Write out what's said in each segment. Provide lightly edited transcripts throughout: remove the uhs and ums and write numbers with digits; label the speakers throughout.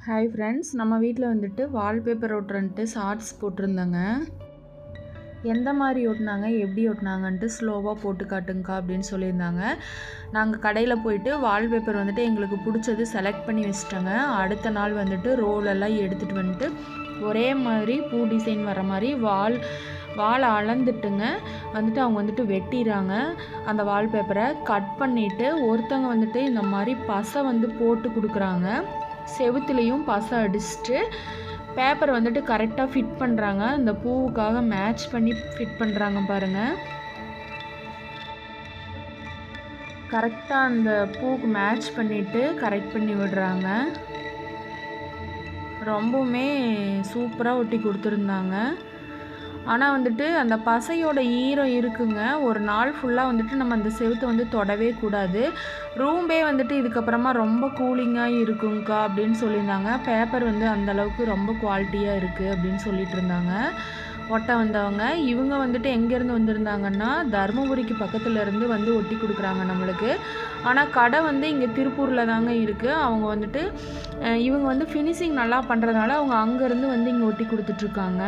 Speaker 1: Hi friends, நம்ம வீட்டில் வந்துட்டு வால்பேப்பர் ஒட்டுறன்ட்டு ஷார்ட்ஸ் போட்டிருந்தாங்க. எந்த மாதிரி ஒட்டினாங்க, எப்படி ஒட்டினாங்கன்ட்டு ஸ்லோவாக போட்டு காட்டுங்கக்கா அப்படின்னு சொல்லியிருந்தாங்க. நாங்கள் கடையில் போயிட்டு வால்பேப்பர் வந்துட்டு எங்களுக்கு பிடிச்சது செலக்ட் பண்ணி வச்சுட்டோங்க. அடுத்த நாள் வந்துட்டு ரோலெல்லாம் எடுத்துகிட்டு வந்துட்டு ஒரே மாதிரி பூ டிசைன் வர மாதிரி வாழை அளந்துட்டுங்க வந்துட்டு அவங்க வந்துட்டு வெட்டிடுறாங்க. அந்த வால்பேப்பரை கட் பண்ணிவிட்டு ஒருத்தவங்க வந்துட்டு இந்த மாதிரி பசை வந்து போட்டு கொடுக்குறாங்க. செவுத்துலேயும் பசை அடிச்சுட்டு பேப்பரை வந்துட்டு கரெக்டாக ஃபிட் பண்ணுறாங்க. இந்த பூவுக்காக மேட்ச் பண்ணி ஃபிட் பண்ணுறாங்க பாருங்கள். கரெக்டாக அந்த பூவுக்கு மேட்ச் பண்ணிவிட்டு கரெக்ட் பண்ணி விடுறாங்க. ரொம்பவுமே சூப்பராக ஒட்டி கொடுத்துருந்தாங்க. ஆனால் வந்துட்டு அந்த பசையோட ஈரம் இருக்குங்க. ஒரு நாள் ஃபுல்லாக வந்துட்டு நம்ம அந்த செவுத்தை வந்து தொடவே கூடாது. ரூம்பே வந்துட்டு இதுக்கப்புறமா ரொம்ப கூலிங்காக இருக்குங்க்கா அப்படின்னு சொல்லியிருந்தாங்க. பேப்பர் வந்து அந்தளவுக்கு ரொம்ப குவாலிட்டியாக இருக்குது அப்படின்னு சொல்லிட்டு இருந்தாங்க ஒட்ட வந்தவங்க. இவங்க வந்துட்டு எங்கேருந்து வந்திருந்தாங்கன்னா தருமபுரிக்கு பக்கத்தில் இருந்து வந்து ஒட்டி கொடுக்குறாங்க நம்மளுக்கு. ஆனால் கடை வந்து இங்கே திருப்பூரில் தாங்க இருக்குது. அவங்க வந்துட்டு இவங்க வந்து ஃபினிஷிங் நல்லா பண்ணுறதுனால அவங்க அங்கேருந்து வந்து இங்கே ஒட்டி கொடுத்துட்ருக்காங்க.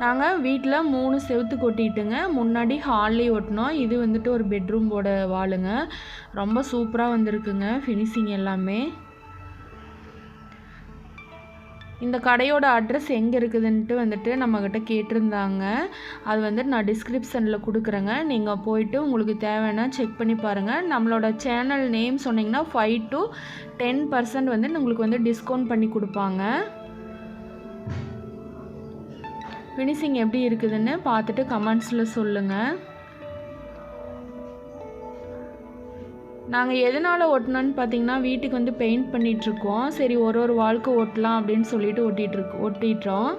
Speaker 1: நாங்கள் வீட்டில் 3 செவுத்துக்கு ஒட்டிட்டுங்க. முன்னாடி ஹால்லேயே ஒட்டினோம். இது வந்துட்டு ஒரு பெட்ரூம்போட வாலுங்க. ரொம்ப சூப்பராக வந்திருக்குங்க ஃபினிஷிங் எல்லாமே. இந்த கடையோட அட்ரஸ் எங்கே இருக்குதுன்ட்டு வந்துட்டு நம்மக்கிட்ட கேட்டிருந்தாங்க. அது வந்துட்டு நான் டிஸ்கிரிப்ஷனில் கொடுக்குறேங்க. நீங்கள் போயிட்டு உங்களுக்கு தேவைன்னா செக் பண்ணி பாருங்கள். நம்மளோட சேனல் நேம் சொன்னிங்கன்னா 5 to 10% வந்து உங்களுக்கு வந்து டிஸ்கவுண்ட் பண்ணி கொடுப்பாங்க. ஃபினிஷிங் எப்படி இருக்குதுன்னு பார்த்துட்டு கமெண்ட்ஸில் சொல்லுங்கள். நாங்கள் எதனால் ஒட்டினோன்னு பார்த்தீங்கன்னா வீட்டுக்கு வந்து பெயிண்ட் பண்ணிகிட்ருக்கோம். சரி ஒரு வால்க்கு ஒட்டலாம் அப்படின்னு சொல்லிட்டு ஒட்டிட்டோம்.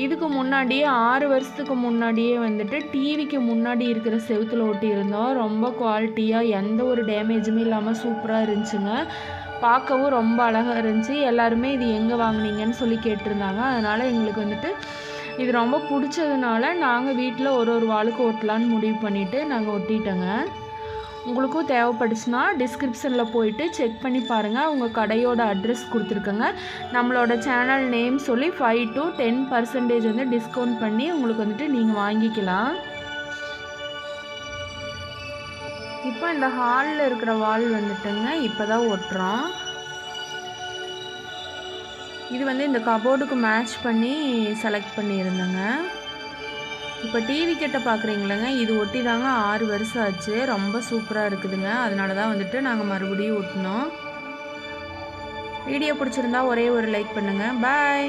Speaker 1: இதுக்கு முன்னாடியே 6 வருஷத்துக்கு முன்னாடியே வந்துட்டு டிவிக்கு முன்னாடி இருக்கிற செவுத்தில் ஒட்டியிருந்தோம். ரொம்ப குவாலிட்டியாக எந்த ஒரு டேமேஜுமே இல்லாமல் சூப்பராக இருந்துச்சுங்க. பார்க்கவும் ரொம்ப அழகாக இருந்துச்சு. எல்லாருமே இது எங்கே வாங்கினீங்கன்னு சொல்லி கேட்டிருந்தாங்க. அதனால் எங்களுக்கு வந்துட்டு இது ரொம்ப பிடிச்சதுனால நாங்கள் வீட்டில் ஒரு வாளுக்கு ஒட்டலான்னு முடிவு பண்ணிவிட்டு நாங்கள் ஒட்டிட்டோங்க. உங்களுக்கும் தேவைப்படுச்சுன்னா டிஸ்கிரிப்ஷனில் போயிட்டு செக் பண்ணி பாருங்கள். உங்கள் கடையோட அட்ரஸ் கொடுத்துருக்கங்க. நம்மளோட சேனல் நேம் சொல்லி 5 to 10% வந்து டிஸ்கவுண்ட் பண்ணி உங்களுக்கு வந்துட்டு நீங்கள் வாங்கிக்கலாம். இப்போ இந்த ஹாலில் இருக்கிற வால் வந்துட்டுங்க இப்போ தான் ஒட்டுறோம். இது வந்து இந்த கபோர்டுக்கு மேட்ச் பண்ணி செலக்ட் பண்ணியிருந்தேங்க. இப்போ டிவி கிட்ட பார்க்குறீங்களேங்க, இது ஒட்டி தாங்க 6 வருஷம் ஆச்சு. ரொம்ப சூப்பராக இருக்குதுங்க. அதனால தான் வந்துட்டு நாங்கள் மறுபடியும் ஒட்டினோம். வீடியோ பிடிச்சிருந்தா ஒரே ஒரு லைக் பண்ணுங்கள். பாய்.